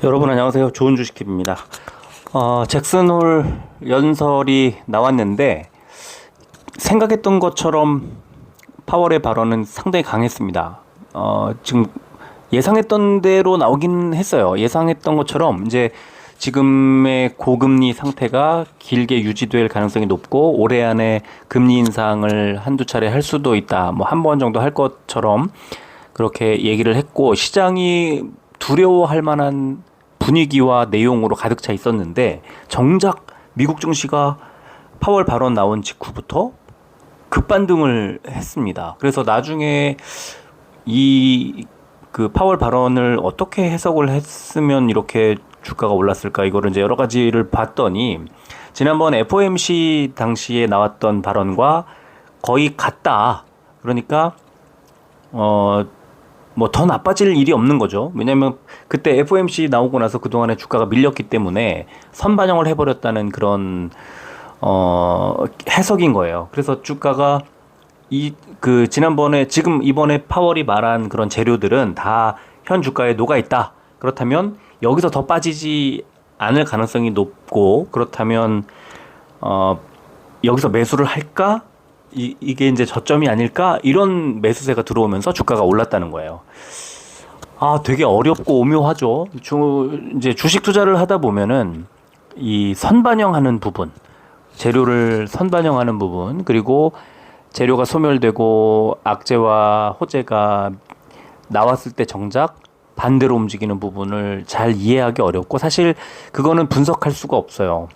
여러분 안녕하세요. 좋은 주식팁입니다. 잭슨홀 연설이 나왔는데 생각했던 것처럼 파월의 발언은 상당히 강했습니다. 지금 예상했던 대로 나오긴 했어요. 예상했던 것처럼 이제 지금의 고금리 상태가 길게 유지될 가능성이 높고 올해 안에 금리 인상을 한두 차례 할 수도 있다. 뭐 한 번 정도 할 것처럼 그렇게 얘기를 했고 시장이 두려워할 만한 분위기와 내용으로 가득 차 있었는데 정작 미국 증시가 파월 발언 나온 직후부터 급반등을 했습니다. 그래서 나중에 이 그 파월 발언을 어떻게 해석을 했으면 이렇게 주가가 올랐을까 이거를 이제 여러 가지를 봤더니 지난번 FOMC 당시에 나왔던 발언과 거의 같다. 그러니까 뭐 더 나빠질 일이 없는 거죠. 왜냐하면 그때 FOMC 나오고 나서 그동안에 주가가 밀렸기 때문에 선반영을 해버렸다는 그런 해석인 거예요. 그래서 주가가 지난번에 지금 이번에 파월이 말한 그런 재료들은 다 현 주가에 녹아 있다. 그렇다면 여기서 더 빠지지 않을 가능성이 높고 그렇다면 여기서 매수를 할까? 이게 이제 저점이 아닐까? 이런 매수세가 들어오면서 주가가 올랐다는 거예요. 되게 어렵고 오묘하죠. 이제 주식 투자를 하다 보면은 이 선반영하는 부분, 재료를 선반영하는 부분, 그리고 재료가 소멸되고 악재와 호재가 나왔을 때 정작 반대로 움직이는 부분을 잘 이해하기 어렵고 사실 그거는 분석할 수가 없어요.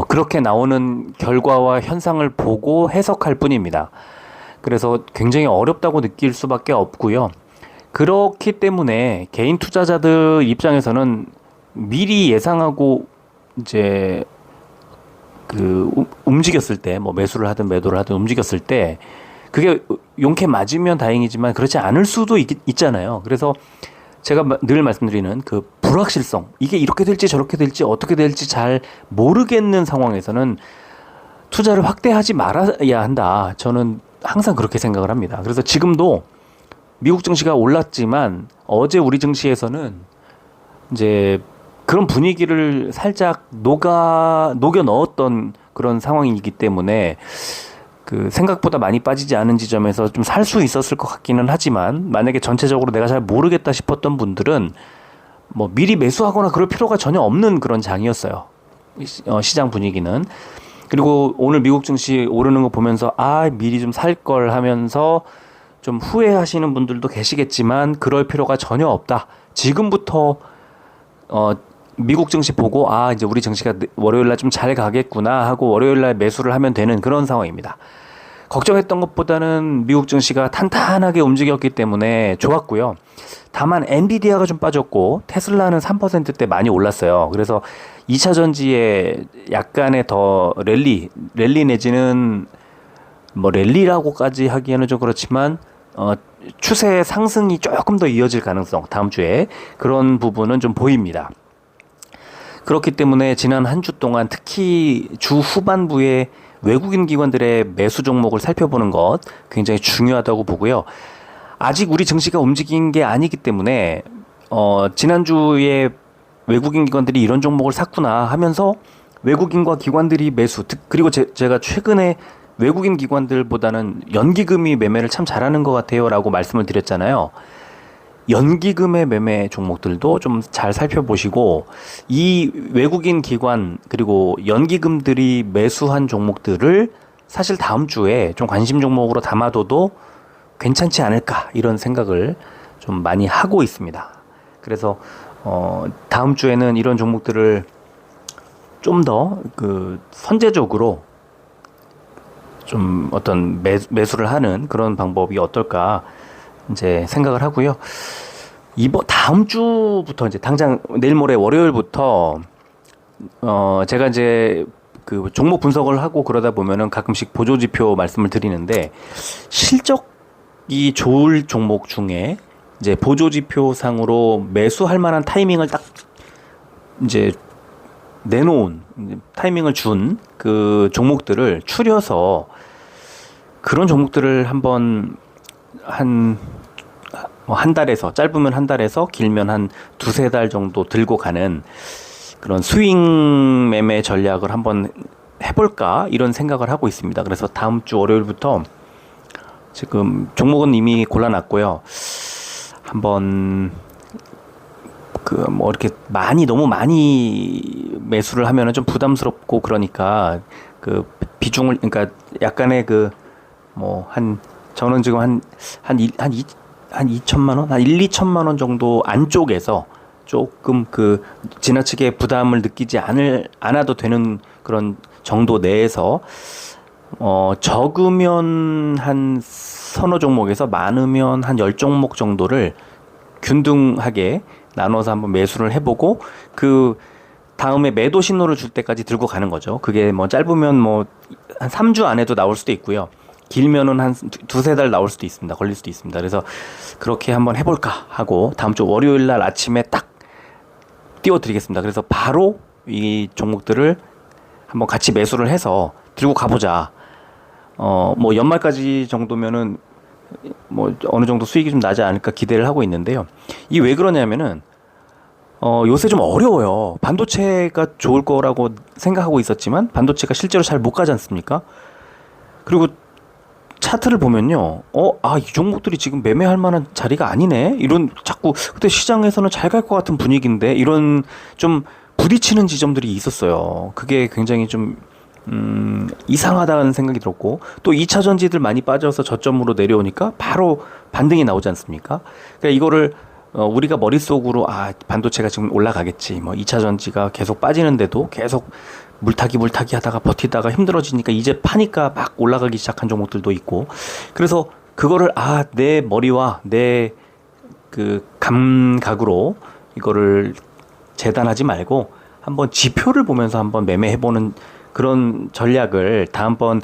그렇게 나오는 결과와 현상을 보고 해석할 뿐입니다. 그래서 굉장히 어렵다고 느낄 수밖에 없고요. 그렇기 때문에 개인 투자자들 입장에서는 미리 예상하고 이제 움직였을 때, 뭐 매수를 하든 매도를 하든 움직였을 때 그게 용케 맞으면 다행이지만 그렇지 않을 수도 있잖아요. 그래서 제가 늘 말씀드리는 그 불확실성, 이게 이렇게 될지 저렇게 될지 어떻게 될지 잘 모르겠는 상황에서는 투자를 확대하지 말아야 한다. 저는 항상 그렇게 생각을 합니다. 그래서 지금도 미국 증시가 올랐지만 어제 우리 증시에서는 이제 그런 분위기를 살짝 녹여 넣었던 그런 상황이기 때문에 생각보다 많이 빠지지 않은 지점에서 좀 살 수 있었을 것 같기는 하지만 만약에 전체적으로 내가 잘 모르겠다 싶었던 분들은 뭐 미리 매수하거나 그럴 필요가 전혀 없는 그런 장이었어요. 시장 분위기는. 그리고 오늘 미국 증시 오르는 거 보면서 미리 좀 살 걸 하면서 좀 후회하시는 분들도 계시겠지만 그럴 필요가 전혀 없다. 지금부터 미국 증시 보고 이제 우리 증시가 월요일날 좀 잘 가겠구나 하고 월요일날 매수를 하면 되는 그런 상황입니다. 걱정했던 것보다는 미국 증시가 탄탄하게 움직였기 때문에 좋았고요. 다만 엔비디아가 좀 빠졌고 테슬라는 3%대 많이 올랐어요. 그래서 2차 전지에 약간의 더 랠리 내지는 뭐 랠리라고까지 하기에는 좀 그렇지만 추세 상승이 조금 더 이어질 가능성 다음 주에 그런 부분은 좀 보입니다. 그렇기 때문에 지난 한 주 동안 특히 주 후반부에 외국인 기관들의 매수 종목을 살펴보는 것 굉장히 중요하다고 보고요. 아직 우리 증시가 움직인 게 아니기 때문에 지난주에 외국인 기관들이 이런 종목을 샀구나 하면서 외국인과 기관들이 매수 그리고 제가 최근에 외국인 기관들보다는 연기금이 매매를 참 잘하는 것 같아요 라고 말씀을 드렸잖아요. 연기금의 매매 종목들도 좀 잘 살펴보시고 이 외국인 기관 그리고 연기금들이 매수한 종목들을 사실 다음 주에 좀 관심 종목으로 담아둬도 괜찮지 않을까 이런 생각을 좀 많이 하고 있습니다. 그래서 다음 주에는 이런 종목들을 좀 더 선제적으로 좀 어떤 매수를 하는 그런 방법이 어떨까 이제 생각을 하고요. 다음 주부터 이제 당장 내일 모레 월요일부터 제가 이제 종목 분석을 하고 그러다 보면은 가끔씩 보조지표 말씀을 드리는데 실적이 좋을 종목 중에 이제 보조지표 상으로 매수할 만한 타이밍을 딱 이제 내놓은 타이밍을 준 그 종목들을 추려서 그런 종목들을 한번 뭐 한 달에서 짧으면 한 달에서 길면 한 두세 달 정도 들고 가는 그런 스윙 매매 전략을 한번 해볼까 이런 생각을 하고 있습니다. 그래서 다음 주 월요일부터 지금 종목은 이미 골라놨고요. 한번 그 뭐 이렇게 너무 많이 매수를 하면은 좀 부담스럽고 그러니까 그 비중을 그러니까 약간의 그 뭐 저는 지금 한 2천만 원, 한 1, 2천만 원 정도 안쪽에서 조금 그 지나치게 부담을 느끼지 않아도 되는 그런 정도 내에서 적으면 한 서너 종목에서 많으면 한 10종목 정도를 균등하게 나눠서 한번 매수를 해보고 그 다음에 매도 신호를 줄 때까지 들고 가는 거죠. 그게 뭐 짧으면 뭐 한 3주 안에도 나올 수도 있고요. 길면은 한 두세 달 나올 수도 있습니다. 걸릴 수도 있습니다. 그래서 그렇게 한번 해볼까 하고 다음 주 월요일 날 아침에 딱 띄워드리겠습니다. 그래서 바로 이 종목들을 한번 같이 매수를 해서 들고 가보자. 뭐 연말까지 정도면은 뭐 어느 정도 수익이 좀 나지 않을까 기대를 하고 있는데요. 이 왜 그러냐면은 요새 좀 어려워요. 반도체가 좋을 거라고 생각하고 있었지만 반도체가 실제로 잘 못 가지 않습니까? 그리고 차트를 보면요. 이 종목들이 지금 매매할 만한 자리가 아니네. 이런 자꾸 그때 시장에서는 잘 갈 것 같은 분위기인데 이런 좀 부딪히는 지점들이 있었어요. 그게 굉장히 좀 이상하다는 생각이 들었고 또 2차 전지들 많이 빠져서 저점으로 내려오니까 바로 반등이 나오지 않습니까? 그러니까 이거를 우리가 머릿속으로 반도체가 지금 올라가겠지. 뭐 2차 전지가 계속 빠지는데도 계속 물타기 하다가 버티다가 힘들어지니까 이제 파니까 막 올라가기 시작한 종목들도 있고 그래서 그거를 내 머리와 내 그 감각으로 이거를 재단하지 말고 한번 지표를 보면서 한번 매매해보는 그런 전략을 다음번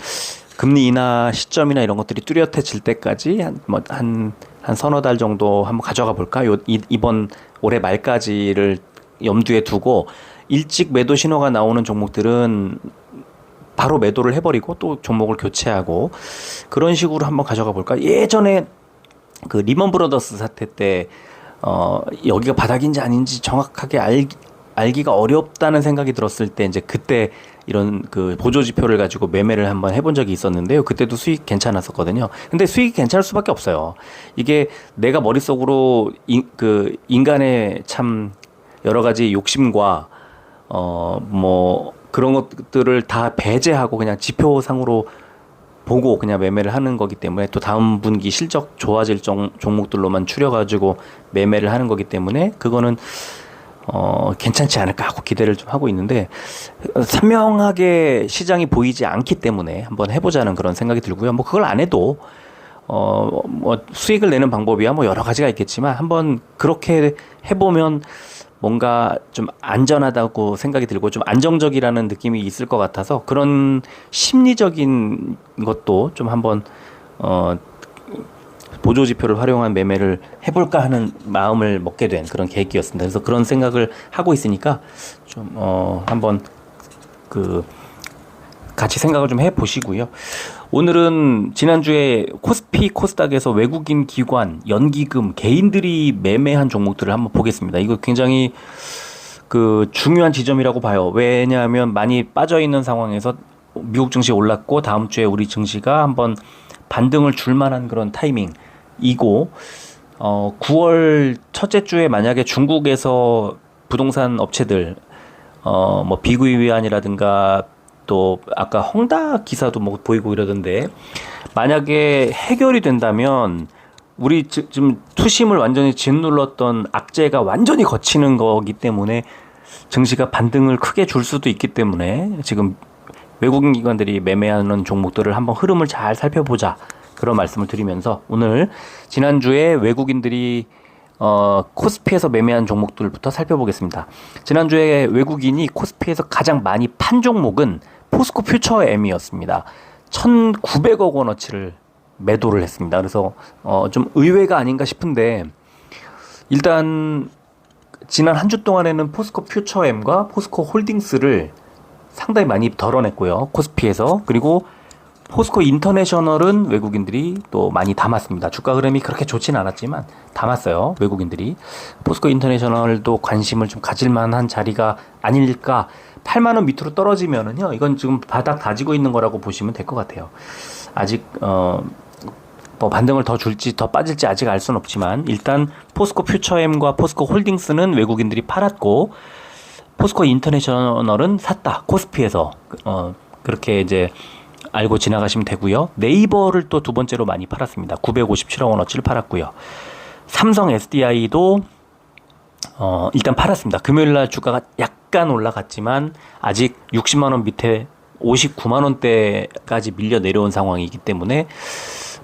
금리 인하 시점이나 이런 것들이 뚜렷해질 때까지 한 서너 달 정도 한번 가져가 볼까? 이번 올해 말까지를 염두에 두고 일찍 매도 신호가 나오는 종목들은 바로 매도를 해버리고 또 종목을 교체하고 그런 식으로 한번 가져가 볼까? 예전에 그 리먼 브러더스 사태 때 여기가 바닥인지 아닌지 정확하게 알기가 어렵다는 생각이 들었을 때 이제 그때 이런 그 보조 지표를 가지고 매매를 한번 해본 적이 있었는데요. 그때도 수익 괜찮았었거든요. 근데 수익이 괜찮을 수밖에 없어요. 이게 내가 머릿속으로 그 인간의 참 여러 가지 욕심과 뭐 그런 것들을 다 배제하고 그냥 지표상으로 보고 그냥 매매를 하는 거기 때문에 또 다음 분기 실적 좋아질 종목들로만 추려가지고 매매를 하는 거기 때문에 그거는 괜찮지 않을까 하고 기대를 좀 하고 있는데 선명하게 시장이 보이지 않기 때문에 한번 해보자는 그런 생각이 들고요. 뭐 그걸 안 해도 뭐 수익을 내는 방법이야 뭐 여러 가지가 있겠지만 한번 그렇게 해보면 뭔가 좀 안전하다고 생각이 들고 좀 안정적이라는 느낌이 있을 것 같아서 그런 심리적인 것도 좀 한번 보조 지표를 활용한 매매를 해볼까 하는 마음을 먹게 된 그런 계획이었습니다. 그래서 그런 생각을 하고 있으니까 좀 한번 그 같이 생각을 좀 해보시고요. 오늘은 지난주에 코스피 코스닥에서 외국인 기관, 연기금, 개인들이 매매한 종목들을 한번 보겠습니다. 이거 굉장히 그 중요한 지점이라고 봐요. 왜냐하면 많이 빠져있는 상황에서 미국 증시 올랐고 다음 주에 우리 증시가 한번 반등을 줄 만한 그런 타이밍이고 9월 첫째 주에 만약에 중국에서 부동산 업체들 뭐 비구이위안이라든가 또 아까 헝다 기사도 뭐 보이고 이러던데 만약에 해결이 된다면 우리 지금 투심을 완전히 짓눌렀던 악재가 완전히 거치는 거기 때문에 증시가 반등을 크게 줄 수도 있기 때문에 지금 외국인 기관들이 매매하는 종목들을 한번 흐름을 잘 살펴보자 그런 말씀을 드리면서 오늘 지난주에 외국인들이 코스피에서 매매한 종목들부터 살펴보겠습니다. 지난주에 외국인이 코스피에서 가장 많이 판 종목은 포스코 퓨처 M이었습니다. 1,900억 원어치를 매도를 했습니다. 그래서 좀 의외가 아닌가 싶은데 일단 지난 한 주 동안에는 포스코 퓨처 M과 포스코 홀딩스를 상당히 많이 덜어냈고요. 코스피에서. 그리고 포스코 인터내셔널은 외국인들이 또 많이 담았습니다. 주가 흐름이 그렇게 좋진 않았지만 담았어요. 외국인들이. 포스코 인터내셔널도 관심을 좀 가질 만한 자리가 아닐까. 8만 원 밑으로 떨어지면은요. 이건 지금 바닥 다지고 있는 거라고 보시면 될 것 같아요. 아직 뭐 반등을 더 줄지 더 빠질지 아직 알 수는 없지만 일단 포스코 퓨처엠과 포스코 홀딩스는 외국인들이 팔았고 포스코 인터내셔널은 샀다. 코스피에서 그렇게 이제 알고 지나가시면 되고요. 네이버를 또 두 번째로 많이 팔았습니다. 957억 원어치를 팔았고요. 삼성 SDI도 일단 팔았습니다. 금요일날 주가가 약간 올라갔지만 아직 60만 원 밑에 59만 원대까지 밀려 내려온 상황이기 때문에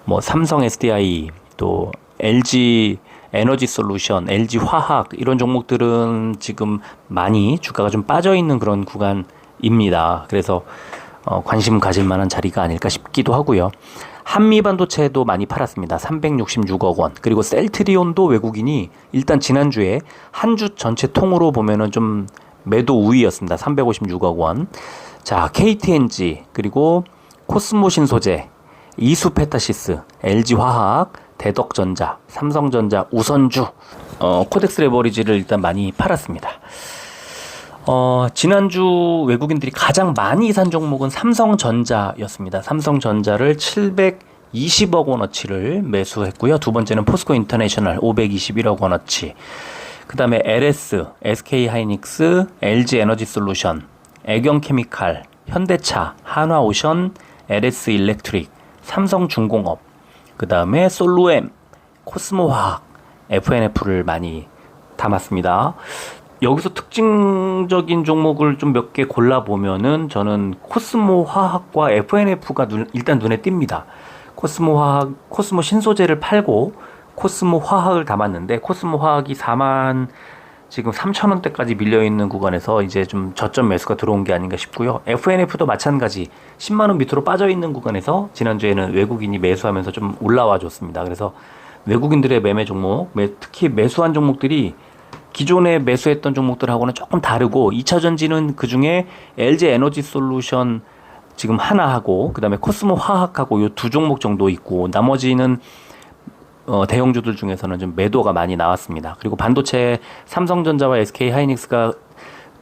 뭐 삼성 SDI 또 LG 에너지 솔루션, LG 화학 이런 종목들은 지금 많이 주가가 좀 빠져 있는 그런 구간입니다. 그래서 관심 가질 만한 자리가 아닐까 싶기도 하고요. 한미반도체도 많이 팔았습니다. 366억 원. 그리고 셀트리온도 외국인이 일단 지난주에 한 주 전체 통으로 보면은 좀 매도 우위였습니다. 356억 원. 자, KTNG 그리고 코스모 신소재, 이수페타시스, LG화학, 대덕전자, 삼성전자, 우선주, 코덱스 레버리지를 일단 많이 팔았습니다. 지난주 외국인들이 가장 많이 산 종목은 삼성전자였습니다. 삼성전자를 720억 원어치를 매수했고요. 두 번째는 포스코 인터내셔널 521억 원어치. 그 다음에 LS, SK하이닉스, LG에너지솔루션, 애경케미칼, 현대차, 한화오션, LS일렉트릭, 삼성중공업, 그 다음에 솔루엠, 코스모화학, FNF를 많이 담았습니다. 여기서 특징적인 종목을 좀 몇 개 골라보면은 저는 코스모화학과 FNF가 일단 눈에 띕니다. 코스모화학, 코스모 신소재를 팔고 코스모화학을 담았는데 코스모화학이 4만 지금 3,000원대까지 밀려있는 구간에서 이제 좀 저점 매수가 들어온 게 아닌가 싶고요. FNF도 마찬가지 10만원 밑으로 빠져있는 구간에서 지난주에는 외국인이 매수하면서 좀 올라와 줬습니다. 그래서 외국인들의 매매 종목, 특히 매수한 종목들이 기존에 매수했던 종목들하고는 조금 다르고 2차전지는 그중에 LG에너지솔루션 지금 하나하고 그 다음에 코스모화학하고 요 두 종목 정도 있고 나머지는 대형주들 중에서는 좀 매도가 많이 나왔습니다. 그리고 반도체 삼성전자와 SK하이닉스가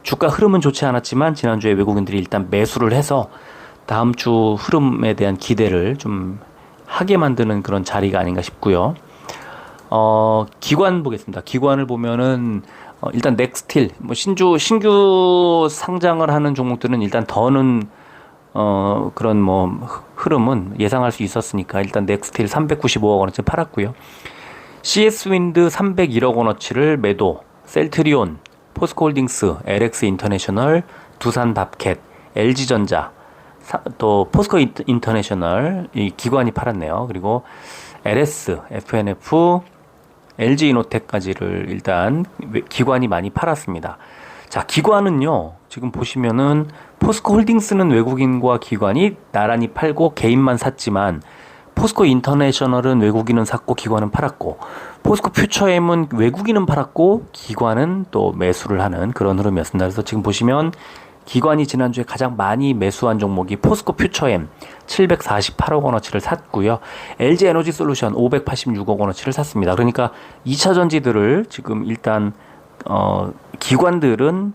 주가 흐름은 좋지 않았지만 지난주에 외국인들이 일단 매수를 해서 다음 주 흐름에 대한 기대를 좀 하게 만드는 그런 자리가 아닌가 싶고요. 기관 보겠습니다. 기관을 보면은 일단 넥스틸 뭐 신규 상장을 하는 종목들은 일단 더는 그런 뭐 흐름은 예상할 수 있었으니까 일단 넥스틸 395억 원어치 팔았고요. CS윈드 301억 원어치를 매도, 셀트리온, 포스코홀딩스, LX 인터내셔널, 두산밥켓, LG전자, 또 포스코 인터내셔널 이 기관이 팔았네요. 그리고 LS, FNF, LG이노텍까지를 일단 기관이 많이 팔았습니다. 자, 기관은요, 지금 보시면은 포스코 홀딩스는 외국인과 기관이 나란히 팔고 개인만 샀지만 포스코 인터내셔널은 외국인은 샀고 기관은 팔았고 포스코 퓨처엠은 외국인은 팔았고 기관은 또 매수를 하는 그런 흐름이었습니다. 그래서 지금 보시면 기관이 지난주에 가장 많이 매수한 종목이 포스코 퓨처엠 748억 원어치를 샀고요. LG에너지솔루션 586억 원어치를 샀습니다. 그러니까 2차 전지들을 지금 일단 기관들은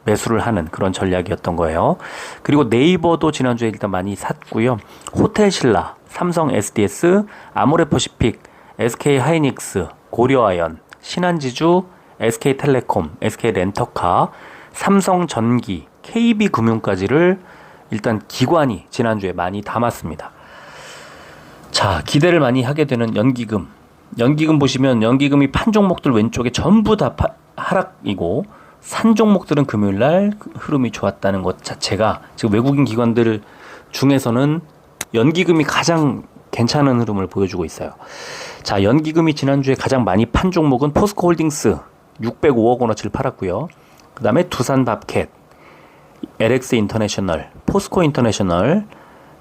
매수를 하는 그런 전략이었던 거예요. 그리고 네이버도 지난주에 일단 많이 샀고요. 호텔신라, 삼성 SDS, 아모레퍼시픽, SK하이닉스, 고려아연, 신한지주, SK텔레콤, SK렌터카, 삼성전기, KB금융까지를 일단 기관이 지난주에 많이 담았습니다. 자, 기대를 많이 하게 되는 연기금. 연기금 보시면 연기금이 판 종목들 왼쪽에 전부 다 하락이고 산 종목들은 금요일날 흐름이 좋았다는 것 자체가 지금 외국인 기관들 중에서는 연기금이 가장 괜찮은 흐름을 보여주고 있어요. 자, 연기금이 지난주에 가장 많이 판 종목은 포스코홀딩스 605억 원어치를 팔았고요. 그 다음에 두산밥켓, LX 인터내셔널, 포스코 인터내셔널,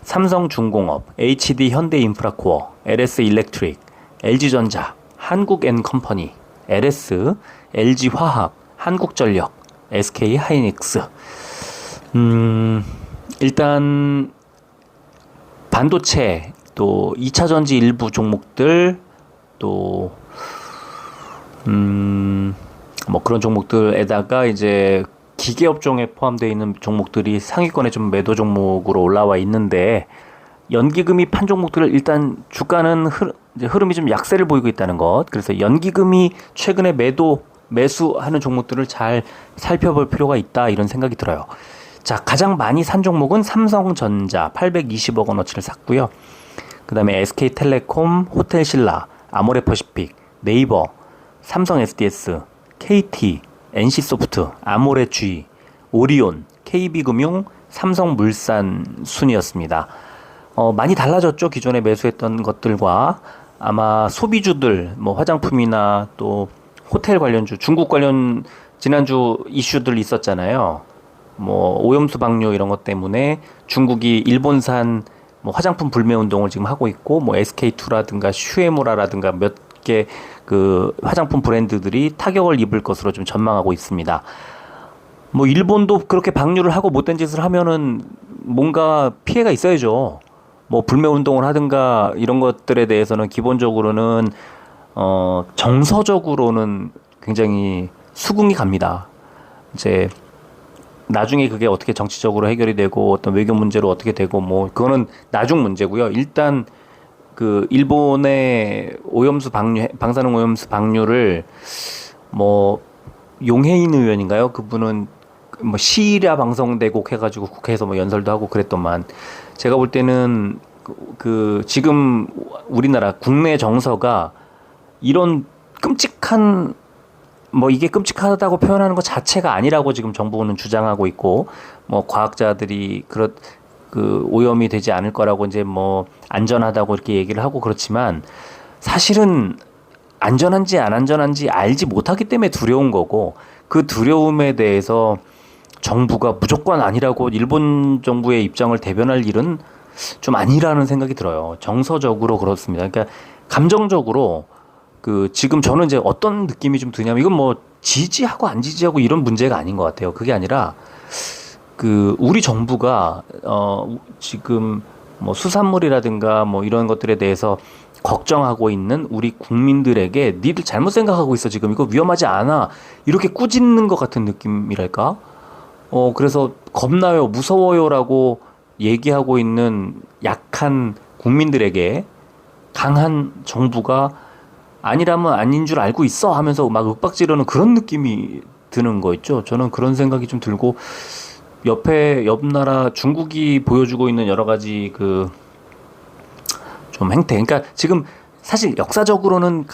삼성중공업, HD 현대인프라코어, LS일렉트릭, LG전자, 한국엔컴퍼니, LS, LG화학, 한국전력, SK하이닉스. 일단 반도체, 또 2차 전지 일부 종목들, 또 뭐 그런 종목들에다가 이제 기계 업종에 포함되어 있는 종목들이 상위권에 좀 매도 종목으로 올라와 있는데, 연기금이 판 종목들을 일단 주가는 이제 흐름이 좀 약세를 보이고 있다는 것. 그래서 연기금이 최근에 매수하는 종목들을 잘 살펴볼 필요가 있다, 이런 생각이 들어요. 자, 가장 많이 산 종목은 삼성전자 820억 원어치를 샀고요. 그 다음에 SK텔레콤, 호텔신라, 아모레퍼시픽, 네이버, 삼성 SDS, KT, NC소프트, 아모레GE, 오리온, KB금융, 삼성물산 순이었습니다. 많이 달라졌죠. 기존에 매수했던 것들과. 아마 소비주들, 뭐 화장품이나 또 호텔 관련주, 중국 관련 지난주 이슈들 있었잖아요. 뭐 오염수 방류 이런 것 때문에 중국이 일본산 뭐 화장품 불매 운동을 지금 하고 있고, 뭐 SK2라든가 슈에무라라든가 몇 개 그 화장품 브랜드들이 타격을 입을 것으로 좀 전망하고 있습니다. 뭐 일본도 그렇게 방류를 하고 못된 짓을 하면은 뭔가 피해가 있어야죠. 뭐 불매 운동을 하든가 이런 것들에 대해서는 기본적으로는 정서적으로는 굉장히 수긍이 갑니다. 이제 나중에 그게 어떻게 정치적으로 해결이 되고 어떤 외교 문제로 어떻게 되고 뭐 그거는 나중 문제고요. 일단 그 일본의 방사능 오염수 방류를 뭐 용해인 의원인가요? 그분은 뭐 시일야 방송대국 해가지고 국회에서 뭐 연설도 하고 그랬더만, 제가 볼 때는 그 지금 우리나라 국내 정서가 이런 끔찍한, 뭐 이게 끔찍하다고 표현하는 것 자체가 아니라고 지금 정부는 주장하고 있고, 뭐 과학자들이 그 오염이 되지 않을 거라고 이제 뭐 안전하다고 이렇게 얘기를 하고 그렇지만, 사실은 안전한지 안 안전한지 알지 못하기 때문에 두려운 거고, 그 두려움에 대해서 정부가 무조건 아니라고 일본 정부의 입장을 대변할 일은 좀 아니라는 생각이 들어요. 정서적으로 그렇습니다. 그러니까 감정적으로 그 지금 저는 이제 어떤 느낌이 좀 드냐면, 이건 뭐 지지하고 안 지지하고 이런 문제가 아닌 것 같아요. 그게 아니라 그 우리 정부가 지금 뭐 수산물이라든가 뭐 이런 것들에 대해서 걱정하고 있는 우리 국민들에게 니들 잘못 생각하고 있어, 지금 이거 위험하지 않아, 이렇게 꾸짖는 것 같은 느낌이랄까. 그래서 겁나요, 무서워요라고 얘기하고 있는 약한 국민들에게 강한 정부가 아니라면 아닌 줄 알고 있어 하면서 막 윽박지르는 그런 느낌이 드는 거 있죠. 저는 그런 생각이 좀 들고, 옆 나라 중국이 보여주고 있는 여러 가지 그 좀 행태. 그러니까 지금 사실 역사적으로는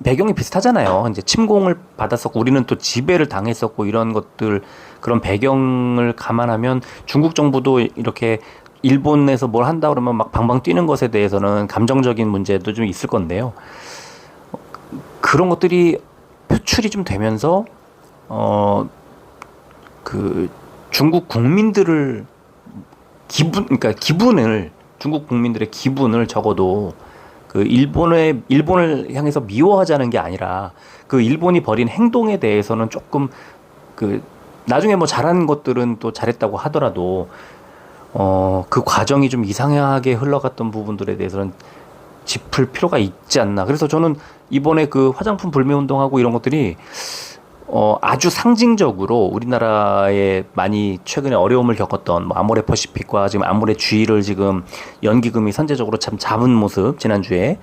배경이 비슷하잖아요. 이제 침공을 받았었고 우리는 또 지배를 당했었고 이런 것들, 그런 배경을 감안하면 중국 정부도 이렇게 일본에서 뭘 한다 그러면 막 방방 뛰는 것에 대해서는 감정적인 문제도 좀 있을 건데요. 그런 것들이 표출이 좀 되면서 그 중국 국민들을 그러니까 중국 국민들의 기분을 적어도 그 일본을 향해서 미워하자는 게 아니라 그 일본이 벌인 행동에 대해서는 조금 그 나중에 뭐 잘한 것들은 또 잘했다고 하더라도 그 과정이 좀 이상하게 흘러갔던 부분들에 대해서는 짚을 필요가 있지 않나. 그래서 저는 이번에 그 화장품 불매 운동하고 이런 것들이 아주 상징적으로 우리나라에 많이 최근에 어려움을 겪었던 뭐 아모레퍼시픽과 지금 아모레GE를 지금 연기금이 선제적으로 참 잡은 모습, 지난주에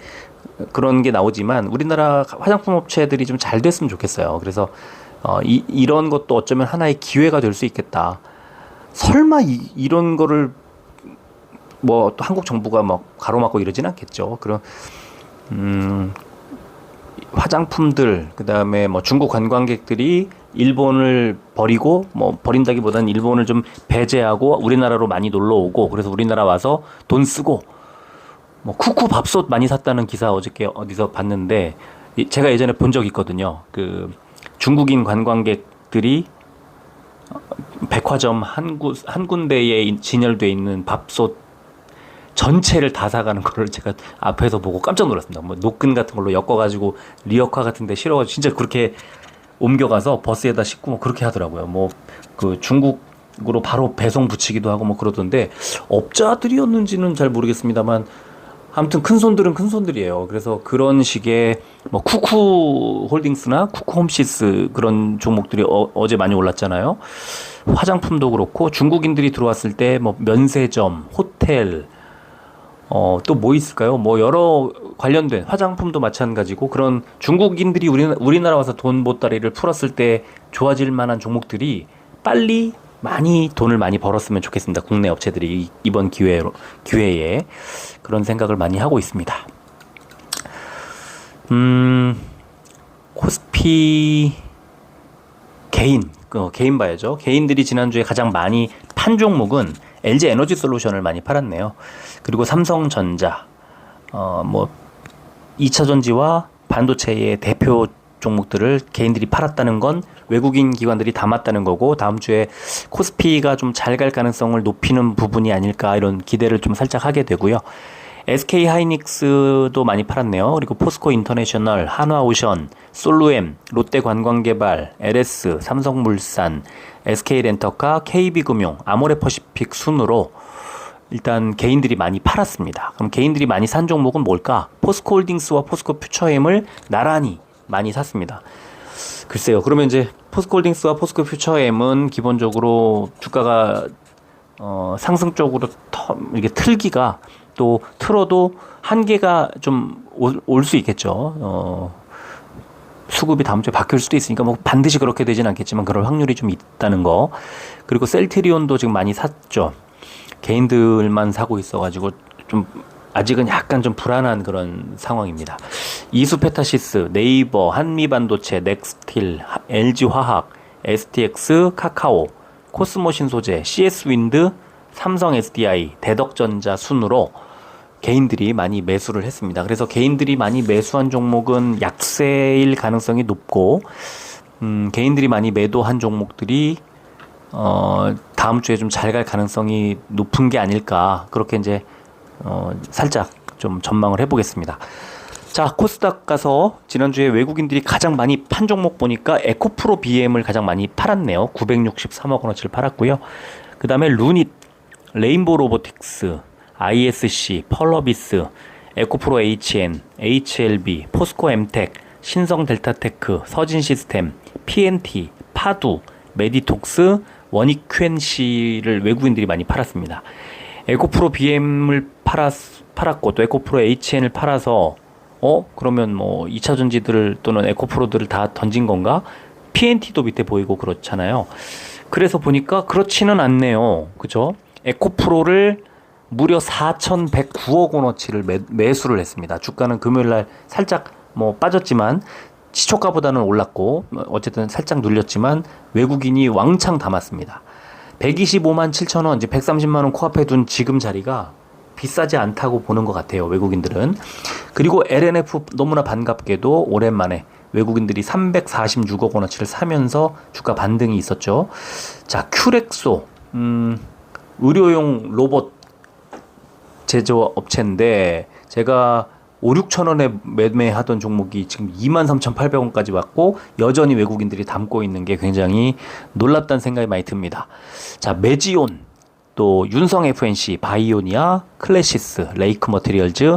그런 게 나오지만 우리나라 화장품 업체들이 좀 잘 됐으면 좋겠어요. 그래서 이런 것도 어쩌면 하나의 기회가 될 수 있겠다. 설마 이런 거를 뭐 또 한국 정부가 막 가로막고 이러진 않겠죠. 그런 화장품들, 그다음에 뭐 중국 관광객들이 일본을 버리고, 뭐 버린다기보다는 일본을 좀 배제하고 우리나라로 많이 놀러 오고, 그래서 우리나라 와서 돈 쓰고 뭐 쿠쿠 밥솥 많이 샀다는 기사 어저께 어디서 봤는데, 제가 예전에 본 적 있거든요. 그 중국인 관광객들이 백화점 한 군데에 진열돼 있는 밥솥 전체를 다 사가는 거를 제가 앞에서 보고 깜짝 놀랐습니다. 뭐 노끈 같은 걸로 엮어가지고 리어카 같은데 실어가지고 진짜 그렇게 옮겨가서 버스에다 싣고 뭐 그렇게 하더라고요. 뭐 그 중국 으로 바로 배송 붙이기도 하고 뭐 그러던데 업자들이었는지는 잘 모르겠습니다만 아무튼 큰 손들은 큰 손들이에요. 그래서 그런 식의 뭐 쿠쿠 홀딩스나 쿠쿠 홈시스 그런 종목들이 어제 많이 올랐잖아요. 화장품도 그렇고 중국인들이 들어왔을 때 뭐 면세점, 호텔, 또 뭐 있을까요? 뭐 여러 관련된 화장품도 마찬가지고 그런 중국인들이 우리나라 와서 돈 보따리를 풀었을 때 좋아질 만한 종목들이 빨리 많이 돈을 많이 벌었으면 좋겠습니다. 국내 업체들이 이번 기회에 그런 생각을 많이 하고 있습니다. 코스피 개인 봐야죠. 개인들이 지난주에 가장 많이 판 종목은 LG 에너지 솔루션을 많이 팔았네요. 그리고 삼성전자, 뭐 2차전지와 반도체의 대표 종목들을 개인들이 팔았다는 건 외국인 기관들이 담았다는 거고 다음 주에 코스피가 좀 잘 갈 가능성을 높이는 부분이 아닐까 이런 기대를 좀 살짝 하게 되고요. SK 하이닉스도 많이 팔았네요. 그리고 포스코 인터내셔널, 한화오션, 솔루엠, 롯데관광개발, LS, 삼성물산, SK렌터카, KB금융, 아모레퍼시픽 순으로 일단 개인들이 많이 팔았습니다. 그럼 개인들이 많이 산 종목은 뭘까? 포스코홀딩스와 포스코퓨처엠을 나란히 많이 샀습니다. 글쎄요. 그러면 이제 포스코홀딩스와 포스코퓨처엠은 기본적으로 주가가 상승 쪽으로 이게 틀기가 또 틀어도 한계가 좀 올 수 있겠죠. 수급이 다음 주에 바뀔 수도 있으니까 뭐 반드시 그렇게 되진 않겠지만 그럴 확률이 좀 있다는 거. 그리고 셀트리온도 지금 많이 샀죠. 개인들만 사고 있어가지고 좀 아직은 약간 좀 불안한 그런 상황입니다. 이수페타시스, 네이버, 한미반도체, 넥스틸, LG화학, STX, 카카오, 코스모신소재, CS윈드, 삼성 SDI, 대덕전자 순으로 개인들이 많이 매수를 했습니다. 그래서 개인들이 많이 매수한 종목은 약세일 가능성이 높고 개인들이 많이 매도한 종목들이 다음 주에 좀 잘 갈 가능성이 높은 게 아닐까 그렇게 이제 살짝 좀 전망을 해보겠습니다. 자, 코스닥 가서 지난주에 외국인들이 가장 많이 판 종목 보니까 에코프로 BM을 가장 많이 팔았네요. 963억 원어치를 팔았고요. 그 다음에 루닛, 레인보우 로보틱스, ISC, 펄러비스, 에코프로 HN, HLB, 포스코 엠텍, 신성 델타테크, 서진 시스템, PNT, 파두, 메디톡스, 원익 QNC를 외국인들이 많이 팔았습니다. 에코프로 BM을 팔았고 또 에코프로 HN을 팔아서 그러면 뭐 2차 전지들을 또는 에코프로들을 다 던진 건가? PNT도 밑에 보이고 그렇잖아요. 그래서 보니까 그렇지는 않네요. 그죠? 에코프로를 무려 4,109억 원어치를 매수를 했습니다. 주가는 금요일날 살짝 뭐 빠졌지만 시초가보다는 올랐고 어쨌든 살짝 눌렸지만 외국인이 왕창 담았습니다. 125만 7천 원, 이제 130만 원 코앞에 둔 지금 자리가 비싸지 않다고 보는 것 같아요. 외국인들은. 그리고 LNF 너무나 반갑게도 오랜만에 외국인들이 346억 원어치를 사면서 주가 반등이 있었죠. 자, 큐렉소 의료용 로봇 제조업체인데 제가 5, 6천 원에 매매하던 종목이 지금 23,800원까지 왔고 여전히 외국인들이 담고 있는 게 굉장히 놀랍다는 생각이 많이 듭니다. 자, 메지온, 또 윤성 FNC, 바이오니아, 클래시스, 레이크 머티리얼즈,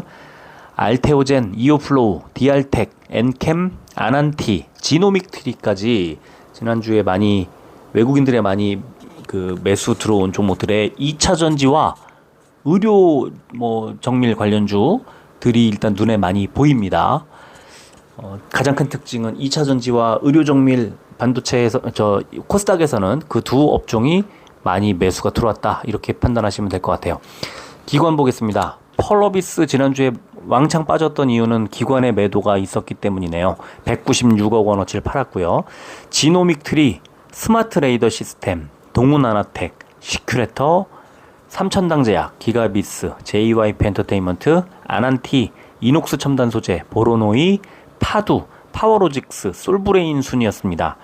알테오젠, 이오플로우, 디알텍, 엔캠, 아난티, 지노믹트리까지 지난주에 많이 외국인들의 많이 그 매수 들어온 종목들의 2차 전지와 의료 뭐 정밀 관련주들이 일단 눈에 많이 보입니다. 가장 큰 특징은 2차 전지와 의료 정밀 반도체에서 코스닥에서는 그 두 업종이 많이 매수가 들어왔다 이렇게 판단하시면 될 것 같아요. 기관 보겠습니다. 펄러비스 지난주에 왕창 빠졌던 이유는 기관의 매도가 있었기 때문이네요. 196억 원어치를 팔았고요. 지노믹트리, 스마트레이더 시스템, 동훈아나텍, 시큐레터, 삼천당제약, 기가비스, JYP 엔터테인먼트, 아난티, 이녹스 첨단소재, 보로노이, 파두, 파워로직스, 솔브레인 순이었습니다.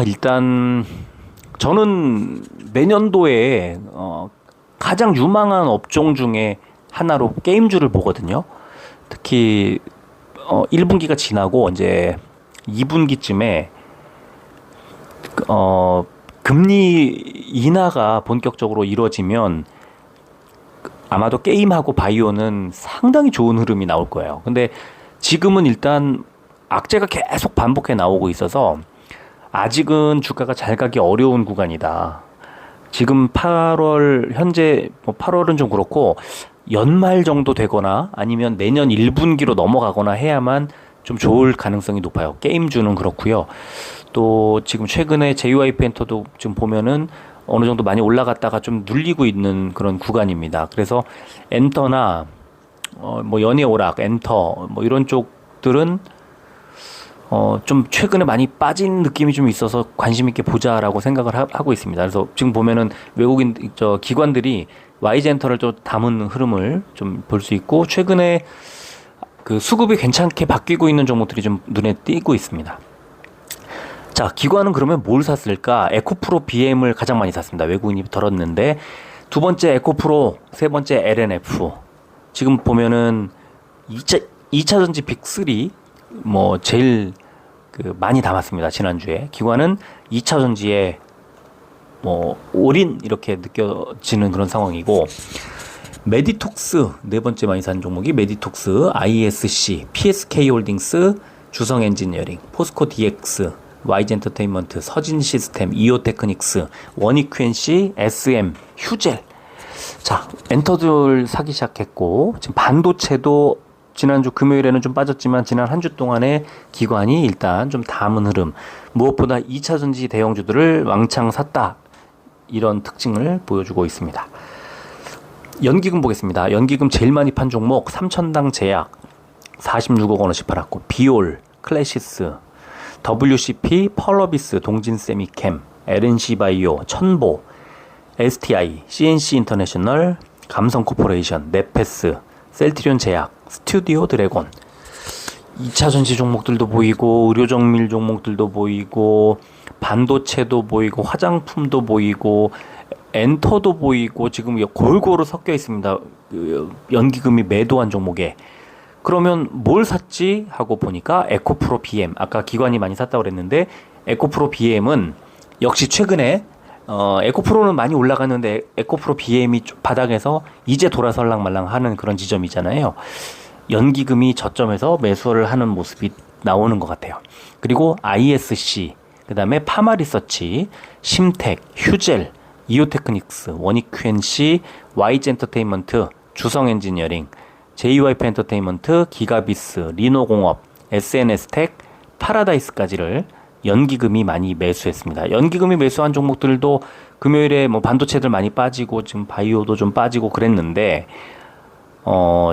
일단 저는 내년도에 가장 유망한 업종 중에 하나로 게임주를 보거든요. 특히 1분기가 지나고 이제 2분기쯤에 금리 인하가 본격적으로 이루어지면 아마도 게임하고 바이오는 상당히 좋은 흐름이 나올 거예요. 근데 지금은 일단 악재가 계속 반복해 나오고 있어서 아직은 주가가 잘 가기 어려운 구간이다. 지금 8월 현재 뭐 8월은 좀 그렇고 연말 정도 되거나 아니면 내년 1분기로 넘어가거나 해야만 좀 좋을 가능성이 높아요. 게임주는 그렇고요. 또 지금 최근에 JYP 엔터도 지금 보면은 어느 정도 많이 올라갔다가 좀 눌리고 있는 그런 구간입니다. 그래서 엔터나 뭐 연예오락, 엔터 뭐 이런 쪽들은 좀 최근에 많이 빠진 느낌이 좀 있어서 관심 있게 보자라고 생각을 하고 있습니다. 그래서 지금 보면은 외국인 기관들이 YG엔터를 좀 담은 흐름을 좀 볼 수 있고 최근에 그 수급이 괜찮게 바뀌고 있는 종목들이 좀 눈에 띄고 있습니다. 자, 기관은 그러면 뭘 샀을까? 에코프로 BM을 가장 많이 샀습니다. 외국인이 덜었는데 두 번째 에코프로, 세 번째 LNF. 지금 보면은 2차 전지 빅3 뭐 제일 그 많이 담았습니다. 지난주에. 기관은 2차 전지에 뭐 올인 이렇게 느껴지는 그런 상황이고 메디톡스 네 번째 많이 산 종목이 메디톡스, ISC, PSK홀딩스, 주성엔지니어링, 포스코 DX, YG엔터테인먼트, 서진시스템, 이오테크닉스, 원익QNC, SM, 휴젤. 자, 엔터들 사기 시작했고 지금 반도체도 지난주 금요일에는 좀 빠졌지만 지난 한 주 동안에 기관이 일단 좀 담은 흐름, 무엇보다 2차 전지 대형주들을 왕창 샀다, 이런 특징을 보여주고 있습니다. 연기금 보겠습니다. 연기금 제일 많이 판 종목 삼천당 제약 46억 원어치 팔았고, 비올, 클래시스, WCP, 펄러비스, 동진세미캠, LNC바이오, 천보, STI, CNC 인터내셔널, 감성코퍼레이션, 네페스, 셀트리온 제약, 스튜디오 드래곤. 2차 전지 종목들도 보이고 의료정밀 종목들도 보이고 반도체도 보이고 화장품도 보이고 엔터도 보이고 지금 골고루 섞여 있습니다. 연기금이 매도한 종목에. 그러면 뭘 샀지 하고 보니까 에코프로 BM, 아까 기관이 많이 샀다고 그랬는데 에코프로 BM은 역시 최근에 에코프로는 많이 올라갔는데 에코프로 BM이 바닥에서 이제 돌아설랑말랑 하는 그런 지점이잖아요. 연기금이 저점에서 매수를 하는 모습이 나오는 것 같아요. 그리고 ISC, 그 다음에 파마리서치, 심텍, 휴젤, 이오테크닉스, 원익QNC, YG엔터테인먼트, 주성엔지니어링, JYP 엔터테인먼트, 기가비스, 리노공업, SNS텍, 파라다이스까지를 연기금이 많이 매수했습니다. 연기금이 매수한 종목들도 금요일에 뭐 반도체들 많이 빠지고 지금 바이오도 좀 빠지고 그랬는데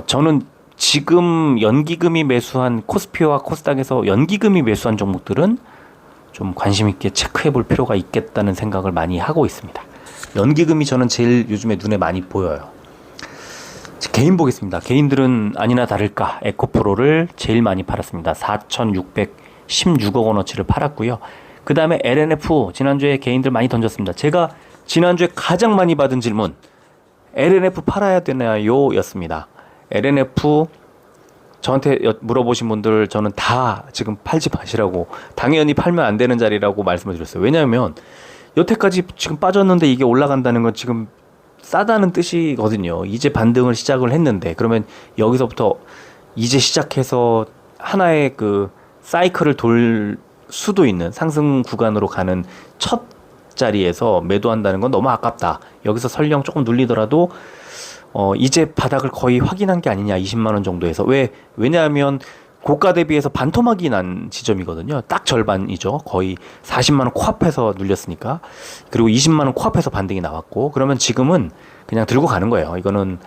저는 지금 연기금이 매수한 코스피와 코스닥에서 연기금이 매수한 종목들은 좀 관심 있게 체크해 볼 필요가 있겠다는 생각을 많이 하고 있습니다. 연기금이 저는 제일 요즘에 눈에 많이 보여요. 개인 보겠습니다. 개인들은 아니나 다를까 에코프로를 제일 많이 팔았습니다. 4,616억 원어치를 팔았고요. 그 다음에 LNF, 지난주에 개인들 많이 던졌습니다. 제가 지난주에 가장 많이 받은 질문, LNF 팔아야 되나요? 였습니다. LNF 저한테 물어보신 분들 저는 다 지금 팔지 마시라고, 당연히 팔면 안 되는 자리라고 말씀을 드렸어요. 왜냐하면 여태까지 지금 빠졌는데 이게 올라간다는 건 지금 싸다는 뜻이거든요. 이제 반등을 시작을 했는데, 그러면 여기서부터 이제 시작해서 하나의 그 사이클을 돌 수도 있는 상승 구간으로 가는 첫 자리에서 매도한다는 건 너무 아깝다. 여기서 설령 조금 눌리더라도 이제 바닥을 거의 확인한 게 아니냐, 20만 원 정도에서. 왜냐하면 고가 대비해서 반토막이 난 지점이거든요. 딱 절반이죠. 거의 40만 원 코앞에서 눌렸으니까. 그리고 20만 원 코앞에서 반등이 나왔고, 그러면 지금은 그냥 들고 가는 거예요. 이거는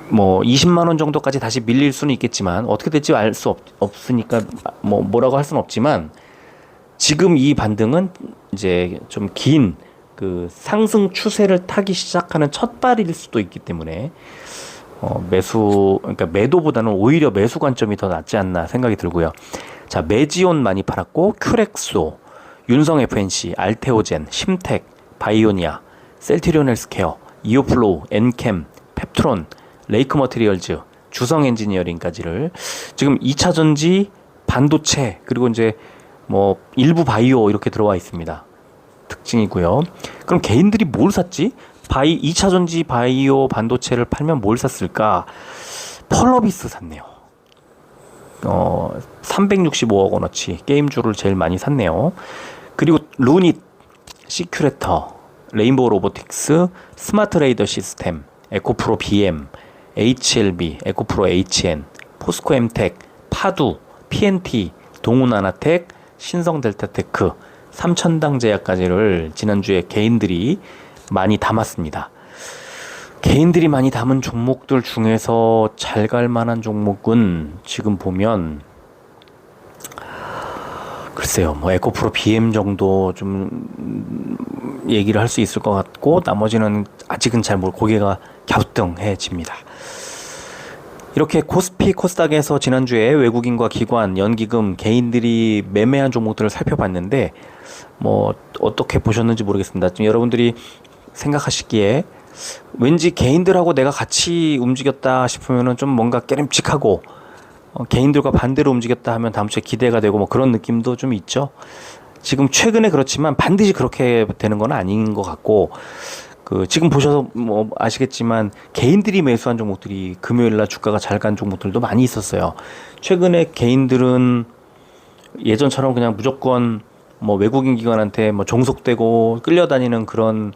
뭐 20만 원 정도까지 다시 밀릴 수는 있겠지만 어떻게 될지 알 수 없으니까 뭐라고 할 수는 없지만, 지금 이 반등은 이제 좀 긴 그 상승 추세를 타기 시작하는 첫 발일 수도 있기 때문에 그러니까 매도보다는 오히려 매수 관점이 더 낫지 않나 생각이 들고요. 자, 메지온 많이 팔았고, 큐렉소, 윤성 FNC, 알테오젠, 심텍, 바이오니아, 셀트리온 헬스케어, 이오플로우, 엔캠, 펩트론, 레이크 머티리얼즈, 주성 엔지니어링까지를 지금 2차 전지, 반도체, 그리고 이제 뭐 일부 바이오 이렇게 들어와 있습니다. 특징이고요. 그럼 개인들이 뭘 샀지? 2차 전지 바이오 반도체를 팔면 뭘 샀을까? 펄러비스 샀네요. 365억 원어치 게임주를 제일 많이 샀네요. 그리고 루닛, 시큐레터, 레인보우 로보틱스, 스마트 레이더 시스템, 에코프로 BM, HLB, 에코프로 HN, 포스코 엠텍, 파두, PNT, 동훈아나텍, 신성델타테크, 삼천당 제약까지를 지난주에 개인들이 많이 담았습니다. 개인들이 많이 담은 종목들 중에서 잘 갈 만한 종목은 지금 보면 글쎄요, 뭐 에코프로 BM 정도 좀 얘기를 할 수 있을 것 같고 나머지는 아직은 잘 모르고 고개가 갸우뚱해집니다. 이렇게 코스피, 코스닥에서 지난주에 외국인과 기관, 연기금, 개인들이 매매한 종목들을 살펴봤는데 뭐 어떻게 보셨는지 모르겠습니다. 지금 여러분들이 생각하시기에 왠지 개인들하고 내가 같이 움직였다 싶으면은 좀 뭔가 깨름칙하고 개인들과 반대로 움직였다 하면 다음 주에 기대가 되고 뭐 그런 느낌도 좀 있죠. 지금 최근에 그렇지만 반드시 그렇게 되는 건 아닌 것 같고 지금 보셔서 뭐 아시겠지만 개인들이 매수한 종목들이 금요일날 주가가 잘 간 종목들도 많이 있었어요. 최근에 개인들은 예전처럼 그냥 무조건 뭐 외국인 기관한테 뭐 종속되고 끌려다니는 그런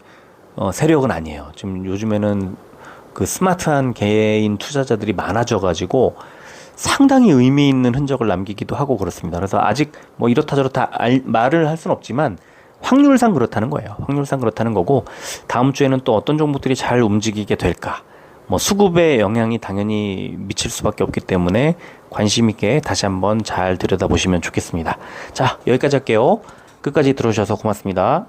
세력은 아니에요. 지금 요즘에는 그 스마트한 개인 투자자들이 많아져가지고 상당히 의미 있는 흔적을 남기기도 하고 그렇습니다. 그래서 아직 뭐 이렇다 저렇다 말을 할 수는 없지만 확률상 그렇다는 거예요. 확률상 그렇다는 거고 다음 주에는 또 어떤 종목들이 잘 움직이게 될까? 뭐 수급에 영향이 당연히 미칠 수밖에 없기 때문에 관심 있게 다시 한번 잘 들여다보시면 좋겠습니다. 자, 여기까지 할게요. 끝까지 들어주셔서 고맙습니다.